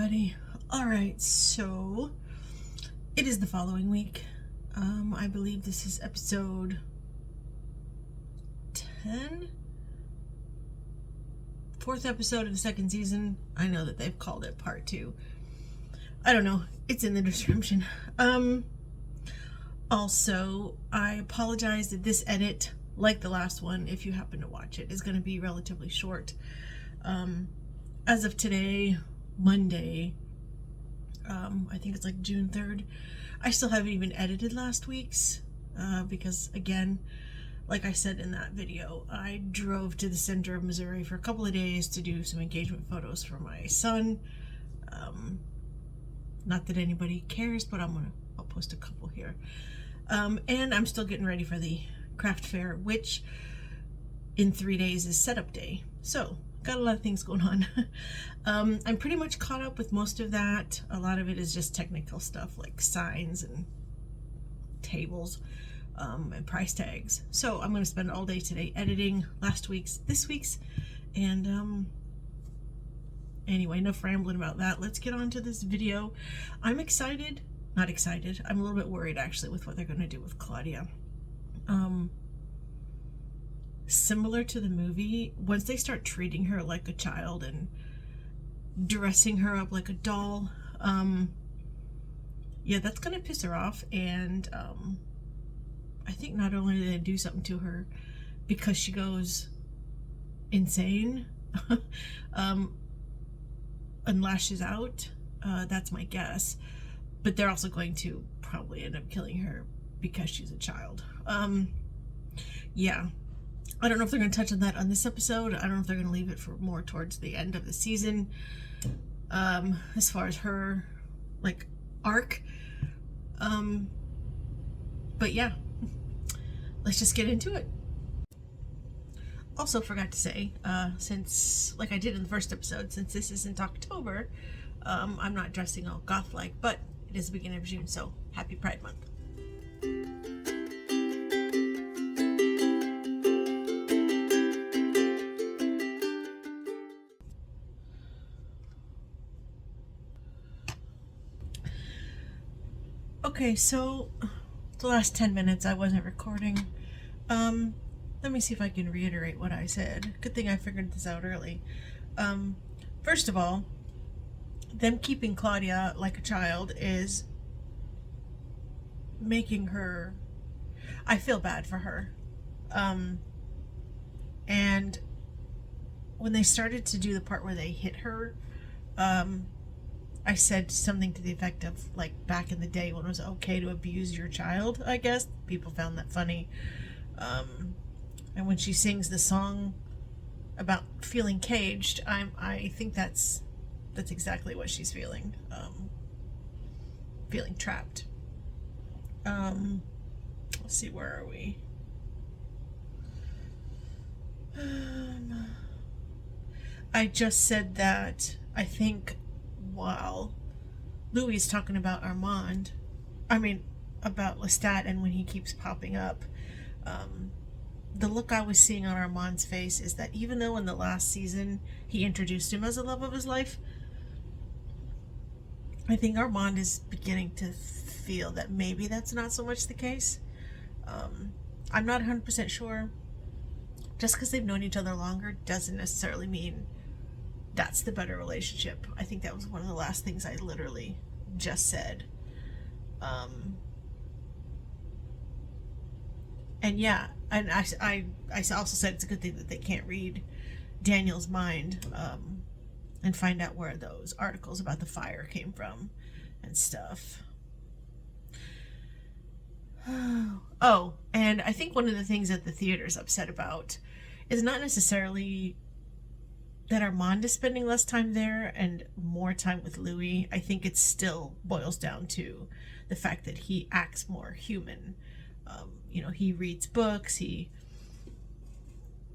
everybody. All right, so it is the following week. I believe this is episode 10, fourth episode of the second season. I know that they've called it part 2. I don't know. It's in the description. Also, I apologize that this edit, like the last one, if you happen to watch it, is going to be relatively short. As of today, Monday, I think it's like June 3rd, I still haven't even edited last week's because, again, like I said in that video, I drove to the center of Missouri for a couple of days to do some engagement photos for my son. Not that anybody cares, but I'll post a couple here. And I'm still getting ready for the craft fair, which in 3 days is setup day. So got a lot of things going on. I'm pretty much caught up with most of that. A lot of it is just technical stuff like signs and tables and price tags. So I'm going to spend all day today editing last week's, this week's, and anyway, enough rambling about that. Let's get on to this video. I'm excited. Not excited. I'm a little bit worried actually with what they're going to do with Claudia. Similar to the movie, once they start treating her like a child and dressing her up like a doll, yeah, that's gonna piss her off. And I think not only do they do something to her because she goes insane and lashes out, that's my guess, but they're also going to probably end up killing her because she's a child. Yeah, I don't know if they're going to touch on that on this episode. I don't know if they're going to leave it for more towards the end of the season, as far as her, like, arc. But yeah, let's just get into it. Also forgot to say, since, like I did in the first episode, since this isn't October, I'm not dressing all goth-like, but it is the beginning of June, so happy Pride Month. Okay, so the last 10 minutes I wasn't recording. Let me see if I can reiterate what I said. Good thing I figured this out early. First of all, them keeping Claudia like a child is making her... I feel bad for her. And when they started to do the part where they hit her, I said something to the effect of, like, back in the day when it was okay to abuse your child, I guess. People found that funny. And when she sings the song about feeling caged, I think that's exactly what she's feeling. Feeling trapped. Let's see, where are we? I just said that I think while Louis is talking about Armand, about Lestat, and when he keeps popping up, the look I was seeing on Armand's face is that even though in the last season he introduced him as the love of his life, I think Armand is beginning to feel that maybe that's not so much the case. I'm not 100% sure. Just because they've known each other longer doesn't necessarily mean that's the better relationship. I think that was one of the last things I literally just said. And yeah, and I also said it's a good thing that they can't read Daniel's mind, and find out where those articles about the fire came from and stuff. Oh, and I think one of the things that the theater's upset about is not necessarily that Armand is spending less time there and more time with Louis. I think it still boils down to the fact that he acts more human. He reads books.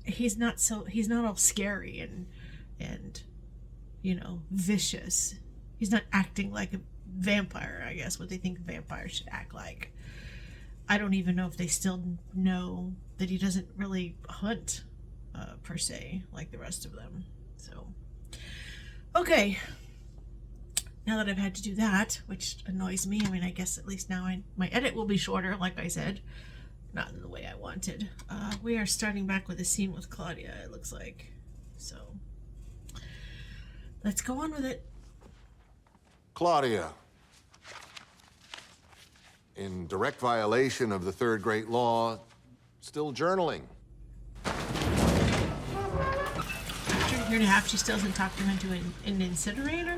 He's not all scary and vicious. He's not acting like a vampire, I guess, what they think vampires should act like. I don't even know if they still know that he doesn't really hunt, per se, like the rest of them. So, okay. now that I've had to do that, which annoys me. I mean, I guess at least now my edit will be shorter, like I said. Not in the way I wanted. We are starting back with a scene with Claudia, it looks like. So, let's go on with it. Claudia, in direct violation of the third great law, still journaling. After a year and a half, she still hasn't talked him into an incinerator?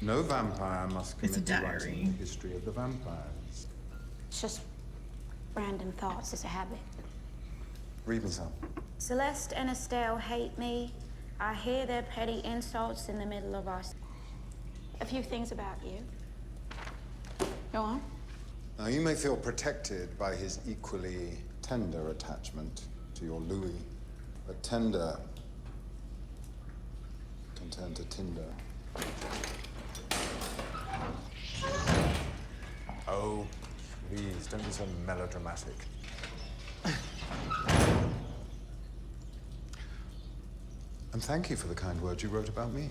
No vampire must It's a commit to diary. writing the history of the vampires. It's just random thoughts. It's a habit. Read me some. Celeste and Estelle hate me. I hear their petty insults in the middle of our... A few things about you. Go on. Now, you may feel protected by his equally tender attachment to your Louis, but tender can turn to Tinder. Oh, please, don't be so melodramatic. And thank you for the kind words you wrote about me.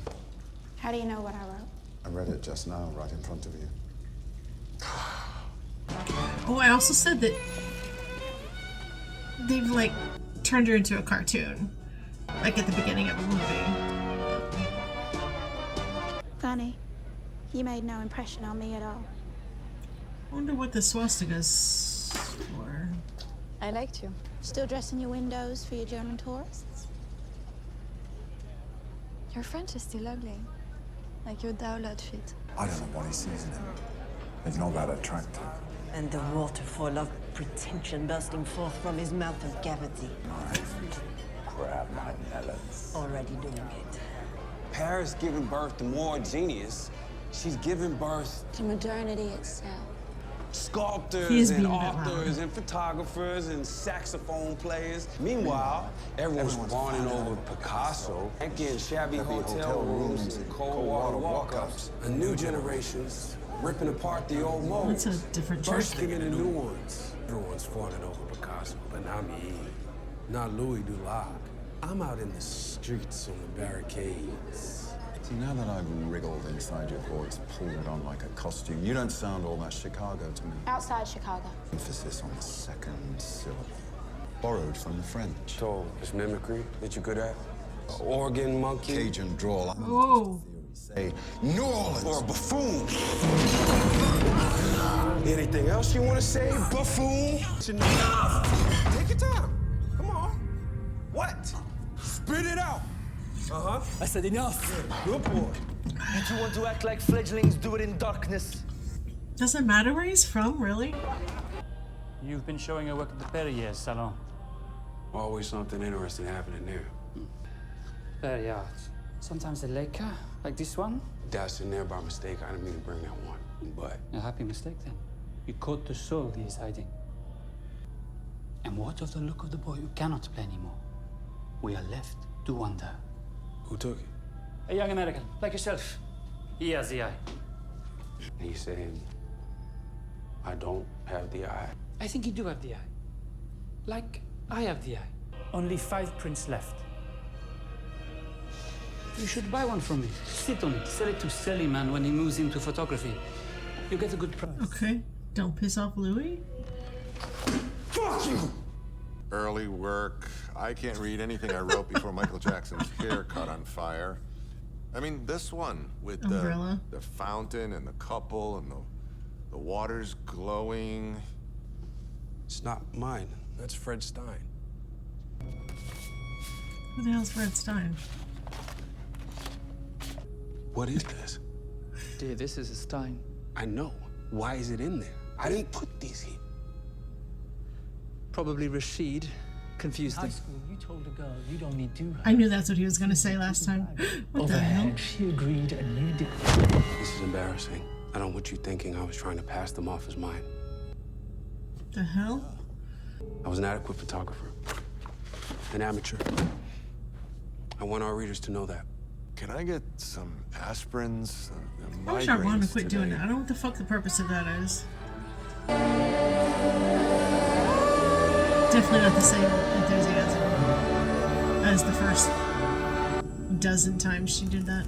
How do you know what I wrote? I read it just now, right in front of you. Oh, I also said that they've, like, turned her into a cartoon. Like at the beginning of a movie. Funny. You made no impression on me at all. I wonder what the swastika's for. I liked you. Still dressing your windows for your German tourists? Your French is still ugly. Like your Dowd outfit. I don't know what he sees in him. He's not that attractive. And the waterfall of pretension bursting forth from his mouth and cavity. Grab my melons. Already doing it. Paris giving birth to more genius. She's giving birth To modernity itself. He sculptors is and being a bit authors loud. and photographers and saxophone players. Meanwhile, everyone's fawning over Picasso, getting shabby hotel rooms and cold water walk-ups. A new generation's ripping apart the old molds, That's a different church. bursting into new ones. Everyone's fawning over Picasso, but not me, not Louis Dulac. I'm out in the streets on the barricades. See, now that I've wriggled inside your voice, pulled on like a costume, you don't sound all that Chicago to me. Outside Chicago. Emphasis on the second syllable. Borrowed from the French. So, it's mimicry that you're good at? Organ monkey? Cajun drawl. Oh. Say, New Orleans. Or a buffoon? Anything else you want to say, buffoon? Enough! Take your time. Come on. What? Spit it out. Uh-huh. I said enough. Good boy. Did you want to act like fledglings do it in darkness? Doesn't matter where he's from, really? You've been showing your work at the Perrier Salon. Always something interesting happening there. Perrier art. Sometimes a lacquer, like this one. That's in there by mistake. I didn't mean to bring that one. But A happy mistake then. You caught the soul he is hiding. And what of the look of the boy who cannot play anymore? We are left to wonder. who took it? A young American, like yourself. He has the eye. And he's saying, I don't have the eye. I think you do have the eye. Like I have the eye. Only 5 prints left. You should buy one from me. Sit on it. Sell it to Selly Man when he moves into photography. You get a good price. Okay. Don't piss off Louis. Fuck you! Early work. I can't read anything I wrote before Michael Jackson's hair caught on fire. I mean, this one with Umbrella. the fountain and the couple and the water's glowing. It's not mine. That's Fred Stein. Who the hell's Fred Stein? What is this? Dear, this is a Stein. I know. Why is it in there? I didn't put these here. Probably Rashid confused them. School, you told a girl you don't need to. I knew that's what he was going to say last time. What the hell? Overhead, she agreed and you did. This is embarrassing. I don't want you thinking I was trying to pass them off as mine. The hell? I was an adequate photographer. An amateur. I want our readers to know that. Can I get some aspirins? I wish I wanted to Migraines quit doing today. that. I don't know what the fuck the purpose of that is. Definitely not the same enthusiasm as the first dozen times she did that.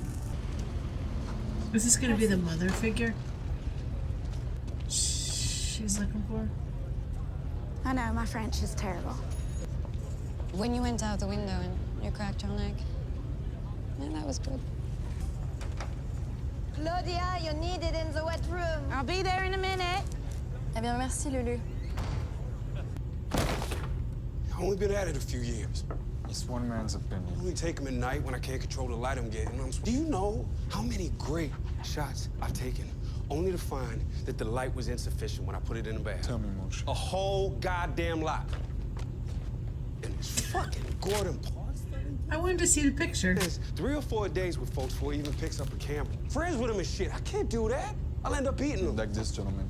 Is this gonna be the mother figure she's looking for? I know, my French is terrible. When you went out the window and you cracked your neck, yeah, that was good. Claudia, you're needed in the wet room. I'll be there in a minute. Eh bien, merci, Lulu. I've only been at it a few years. It's one man's opinion. I only take them at night when I can't control the light I'm getting. Do you know how many great shots I've taken only to find that the light was insufficient when I put it in the bag? Tell me, Moshe. A whole goddamn lot. And this fucking Gordon Parks thing? I wanted to see the picture. There's 3 or 4 days with folks before he even picks up a camera. Friends with him and shit. I can't do that. I'll end up eating them. Like this gentleman.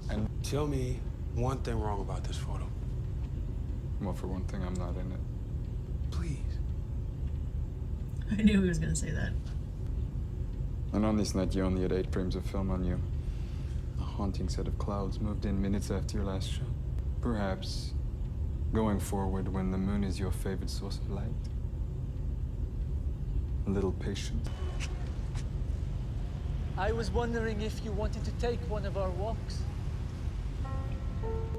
And, Tell me one thing wrong about this photo. well, for one thing, I'm not in it. Please. I knew he was gonna say that. And on this night, you only had 8 frames of film on you. A haunting set of clouds moved in minutes after your last shot. Perhaps, going forward, when the moon is your favorite source of light, a little patience. I was wondering if you wanted to take one of our walks.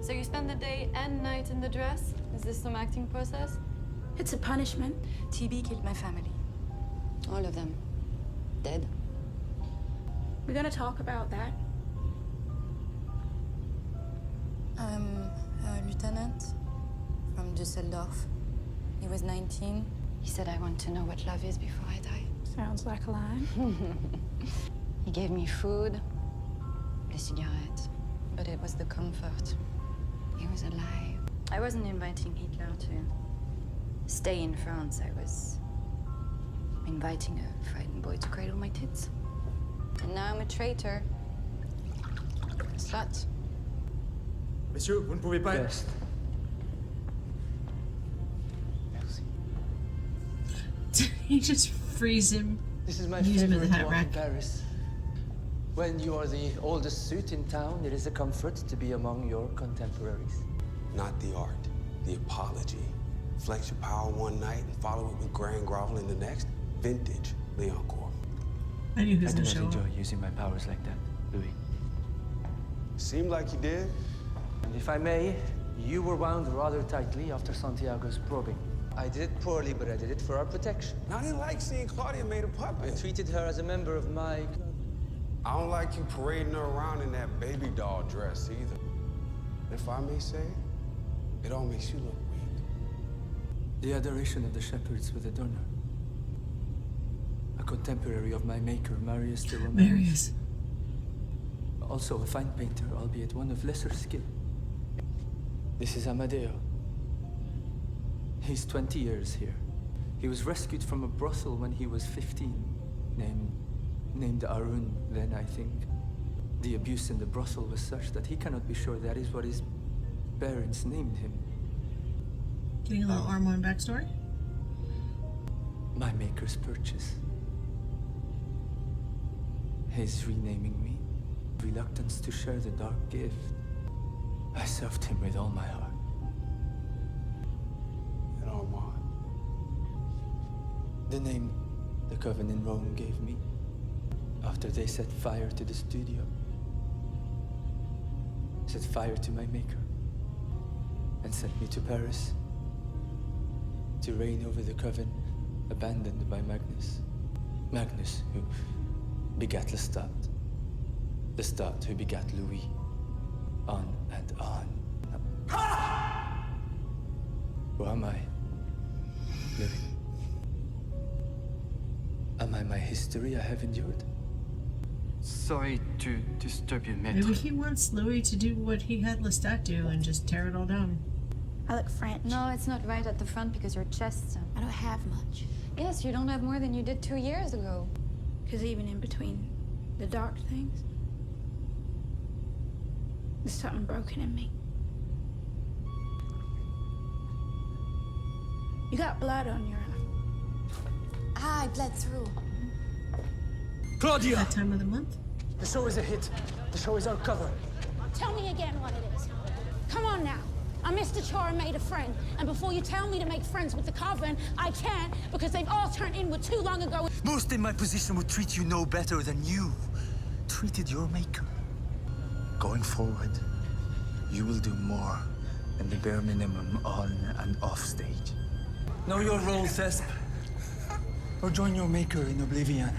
So you spend the day and night in the dress? Is this some acting process? It's a punishment. TB killed my family. All of them. Dead. We're gonna talk about that. I'm a lieutenant from Düsseldorf. He was 19. He said, I want to know what love is before I die. Sounds like a lie. He gave me food, a cigarette, but it was the comfort. It was a lie. I wasn't inviting Hitler to stay in France. I was inviting a frightened boy to cradle my tits. And now I'm a traitor. Slut. Monsieur, vous ne pouvez pas... Best. He just frees him. This is my Use him as a favorite hat walk in rack. Paris. When you are the oldest suit in town, it is a comfort to be among your contemporaries. Not the art, the apology. Flex your power one night and follow it with grand groveling the next. Vintage Leoncourt. I knew he was I do gonna not show enjoy up. using my powers like that, Louis. Seemed like you did. And if I may, you were wound rather tightly after Santiago's probing. I did it poorly, but I did it for our protection. I didn't like seeing Claudia made a puppet. I treated her as a member of my club. I don't like you parading her around in that baby doll dress either. If I may say, it all makes you look weak. The adoration of the shepherds with Adorno. A contemporary of my maker, Marius de Romanes. Marius. Also a fine painter, albeit one of lesser skill. This is Amadeo. He's 20 years here. He was rescued from a brothel when he was 15, named Arun, then I think. The abuse in the brothel was such that he cannot be sure that is what his parents named him. Getting a little Armand backstory? My maker's purchase. His renaming me. Reluctance to share the dark gift. I served him with all my heart. And Armand. The name the Coven in Rome gave me after they set fire to the studio. Set fire to my maker and sent me to Paris to reign over the Coven abandoned by Magnus. Magnus, who begat Lestat. Lestat, who begat Louis. On and on. Who am I, Louis? Am I my history I have endured? Sorry to disturb you, Maybe Maître. he wants Louis to do what he had Lestat do and just tear it all down. I look French. No, it's not right at the front because your chest. I don't have much. Yes, you don't have more than you did 2 years ago. Because even in between the dark things, there's something broken in me. You got blood on your... Ah, I bled through. Claudia! That time of the month? The show is a hit. The show is our cover. Tell me again what it is. Come on now. I missed a chore and made a friend. And before you tell me to make friends with the Coven, I can't because they've all turned inward too long ago. Most in my position would treat you no better than you treated your maker. Going forward, you will do more than the bare minimum on and off stage. Know your role, Thesp. Or join your maker in oblivion.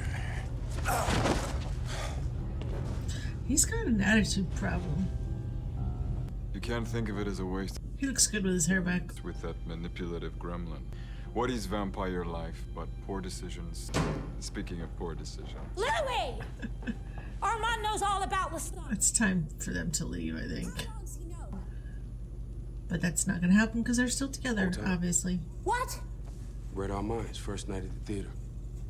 He's got an attitude problem. You can't think of it as a waste He looks good with his hair back. with that manipulative gremlin. What is vampire life but poor decisions? Speaking of poor decisions. Louis! Armand knows all about Lestat. It's time for them to leave, I think. But that's not gonna happen because they're still together, Hold on. obviously. What? Read our minds, first night at the theater.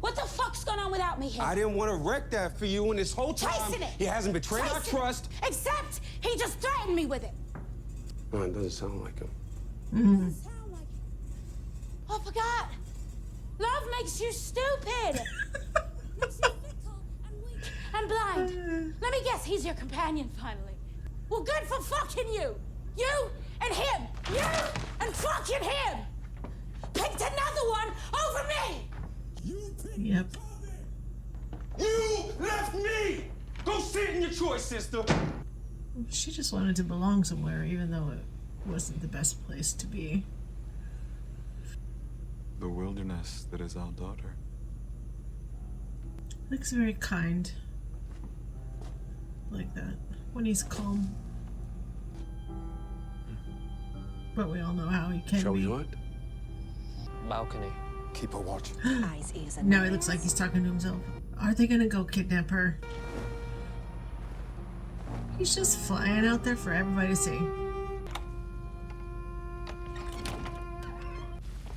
What the fuck's going on without me here? I didn't want to wreck that for you, and this whole time, Chasing it. he hasn't betrayed our Chasing it. trust. Except he just threatened me with it. Oh, it doesn't sound like him. Oh, I forgot. Love makes you stupid. Makes you fickle and weak and blind. Let me guess, he's your companion finally. Well, good for fucking you. You and him. You and fucking him. Picked another one over me. Yep. You left me! Go sit in your choice, sister. She just wanted to belong somewhere, even though it wasn't the best place to be. The wilderness that is our daughter. Looks very kind. Like that. When he's calm. But we all know how he can Shall be. we hunt? Balcony. Keep a watch. Eyes, ears, and Now he looks like he's talking to himself. Are they gonna go kidnap her? He's just flying out there for everybody to see.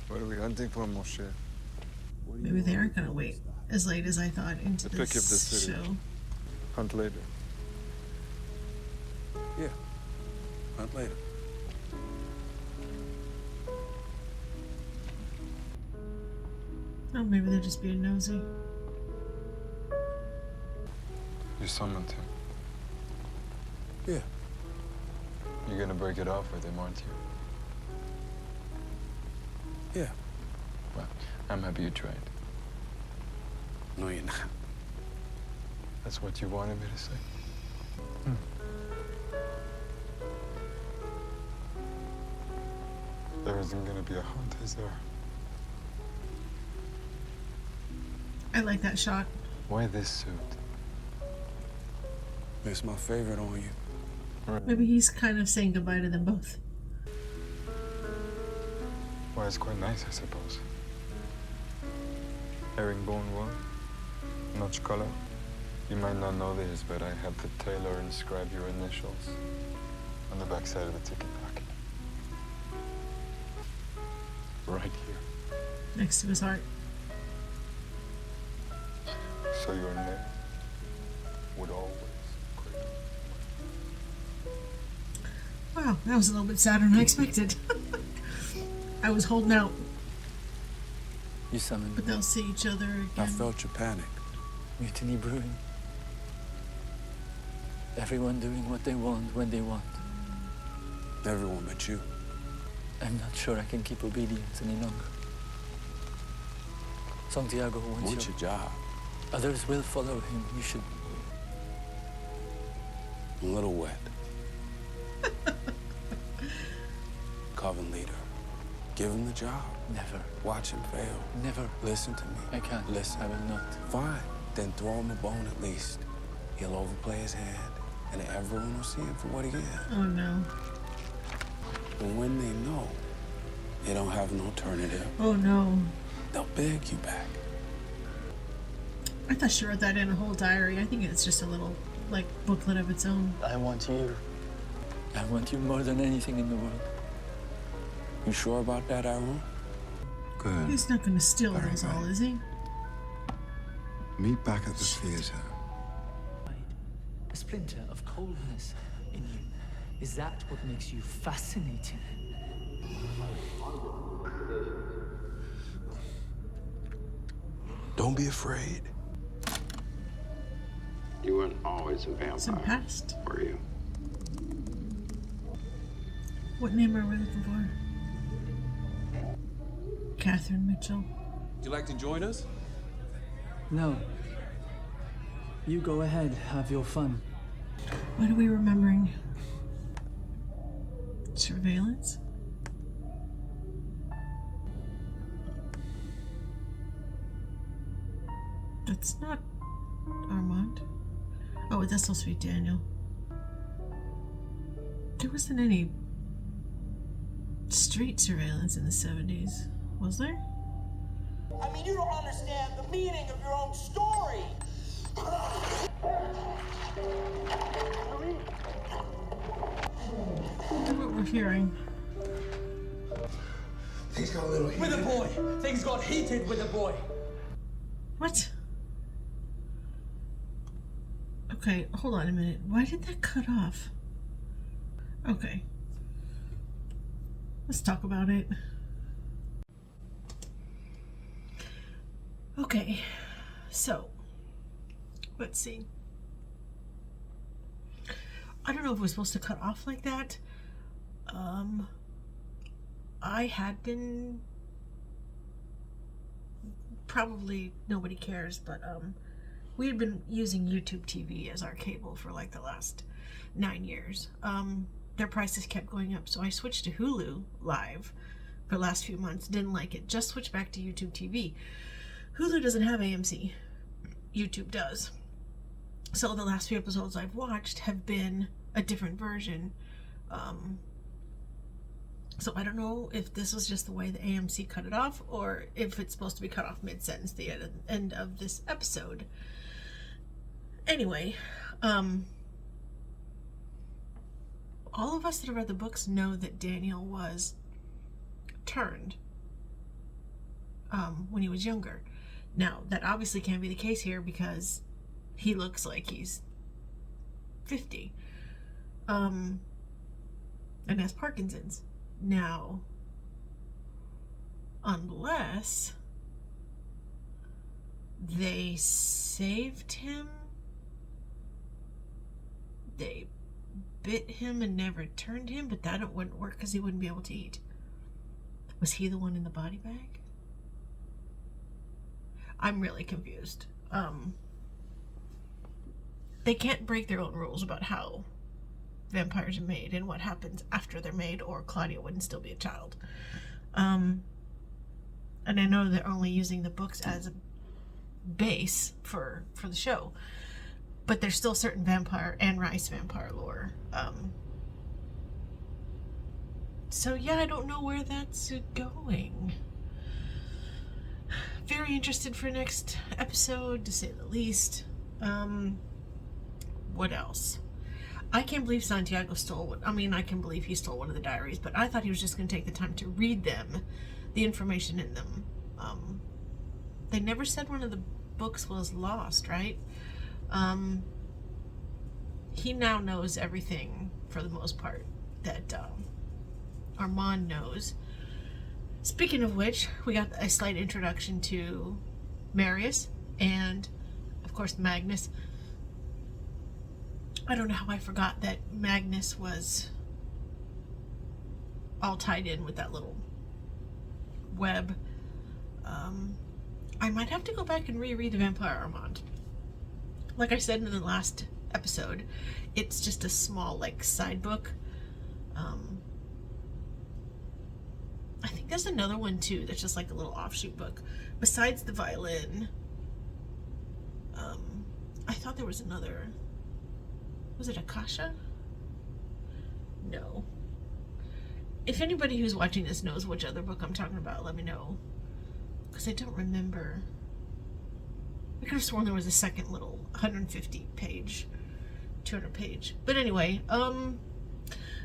What are we hunting for, mon cher? Maybe they aren't gonna wait as late as I thought into The pick of the this city. show. Hunt later. Yeah. Hunt later. Oh, maybe they're just being nosy. You summoned him. Yeah. You're gonna break it off with him, aren't you? Yeah. Well, I'm happy you tried. No, you're not. That's what you wanted me to say. There isn't gonna be a hunt, is there? I like that shot. Why this suit? It's my favorite on you. Maybe he's kind of saying goodbye to them both. Well, it's quite nice, I suppose. Herringbone wool, notch color. You might not know this, but I had the tailor inscribe your initials on the backside of the ticket pocket. Right here. Next to his heart. So your name would always cradle. Wow, that was a little bit sadder than I expected. I was holding out, You summoned but me. they'll see each other I again. felt your panic. Mutiny brewing. Everyone doing what they want when they want. Everyone but you. I'm not sure I can keep obedience any longer. Santiago wants What's your job? Others will follow him. You should. I'm a little wet. Coven leader. Give him the job. Never. Watch him fail. Never. Listen to me. I can't. Listen. I will not. Fine. Then throw him a bone at least. He'll overplay his hand, and everyone will see him for what he is. Oh no. And when they know, they don't have an alternative. Oh no. They'll beg you back. I thought she wrote that in a whole diary. I think it's just a little, like, booklet of its own. I want you. I want you more than anything in the world. You sure about that, Aaron? Good. He's not going to steal Very those all, good. is he? Meet back at the theater. A splinter of coldness in you. Is that what makes you fascinating? Don't be afraid. You weren't always a Some vampire, past. were you? What name are we looking for? Catherine Mitchell. Would you like to join us? No. You go ahead, have your fun. What are we remembering? Surveillance? That's not Armand. Oh, that's supposed to be Daniel. There wasn't any street surveillance in the 70s, was there? I mean, you don't understand the meaning of your own story. Look at what we're hearing. Things got a little heated. With the boy. Things got heated with the boy. What? Okay, hold on a minute. Why did that cut off? Okay. Let's talk about it. Okay, so let's see. I don't know if it was supposed to cut off like that. I had been, probably nobody cares, but we had been using YouTube TV as our cable for like the last 9 years. Their prices kept going up, so I switched to Hulu Live for the last few months. Didn't like it, just switched back to YouTube TV. Hulu doesn't have AMC. YouTube does. So the last few episodes I've watched have been a different version. So I don't know if this was just the way the AMC cut it off, or if it's supposed to be cut off mid-sentence, the end of this episode. Anyway, all of us that have read the books know that Daniel was turned when he was younger. Now, that obviously can't be the case here because he looks like he's 50 and has Parkinson's. Now, unless they saved him, they bit him and never turned him, but that wouldn't work because he wouldn't be able to eat. Was he the one in the body bag? I'm really confused. They can't break their own rules about how vampires are made and what happens after they're made, or Claudia wouldn't still be a child. And I know they're only using the books as a base for the show, but there's still certain vampire and Rice vampire lore. So yeah, I don't know where that's going. Very interested for next episode, to say the least. What else? I can't believe Santiago stole I can believe he stole one of the diaries, but I thought he was just going to take the time to read them, the information in them. They never said one of the books was lost, right? He now knows everything, for the most part, that Armand knows. Speaking of which, we got a slight introduction to Marius and, of course, Magnus. I don't know how I forgot that Magnus was all tied in with that little web. I might have to go back and reread The Vampire Armand. Like I said in the last episode, it's just a small, like, side book. I think there's another one too that's just like a little offshoot book. Besides the violin, I thought there was another. Was it Akasha? No. If anybody who's watching this knows which other book I'm talking about, let me know. Because I don't remember. I could have sworn there was a second little 150 page, 200 page. But anyway,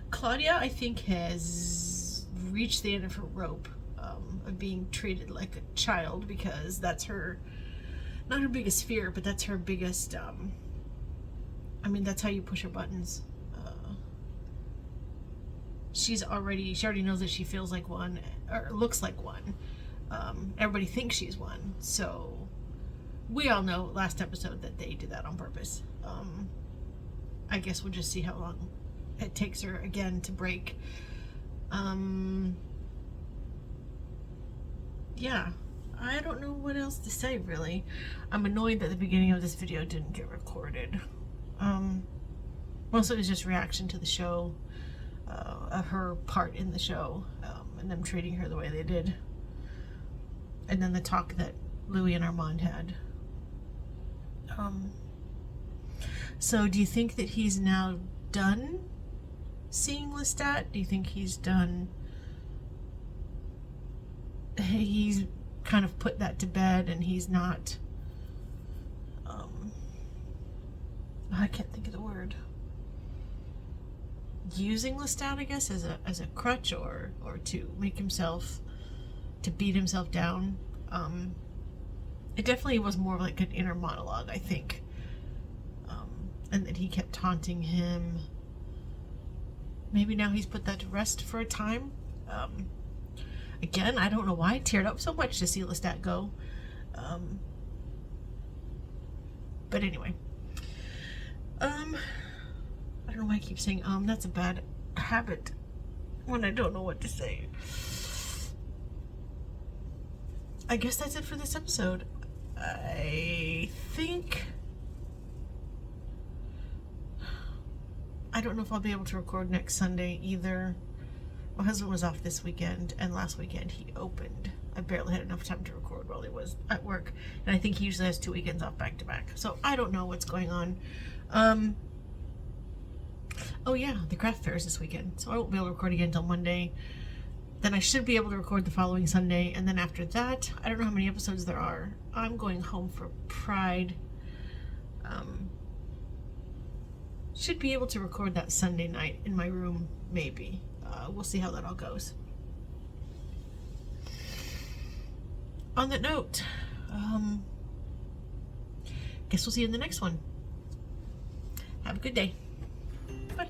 Claudia, I think, has reached the end of her rope of being treated like a child, because that's her, not her biggest fear, but that's her biggest, that's how you push her buttons. She already knows that she feels like one, or looks like one. Everybody thinks she's one, so we all know last episode that they did that on purpose. I guess we'll just see how long it takes her again to break Yeah, I don't know what else to say, really. I'm annoyed that the beginning of this video didn't get recorded. Most of it was just reaction to the show, her part in the show, and them treating her the way they did. And then the talk that Louis and Armand had. So do you think that he's now done seeing Lestat? Do you think he's done... He's kind of put that to bed and he's not... I can't think of the word. Using Lestat, I guess, as a crutch or to make himself... to beat himself down. It definitely was more like an inner monologue, I think. And that he kept taunting him. Maybe now he's put that to rest for a time. Again, I don't know why I teared up so much to see Lestat go. But anyway. I don't know why I keep saying that's a bad habit when I don't know what to say. I guess that's it for this episode. I think... I don't know if I'll be able to record next Sunday either. My husband was off this weekend, and last weekend he opened. I barely had enough time to record while he was at work, and I think he usually has 2 weekends off back to back. So I don't know what's going on. Oh yeah, the craft fair is this weekend, so I won't be able to record again until Monday. Then I should be able to record the following Sunday, and then after that, I don't know how many episodes there are. I'm going home for Pride. Should be able to record that Sunday night in my room, maybe. We'll see how that all goes. On that note, guess we'll see you in the next one. Have a good day. Bye.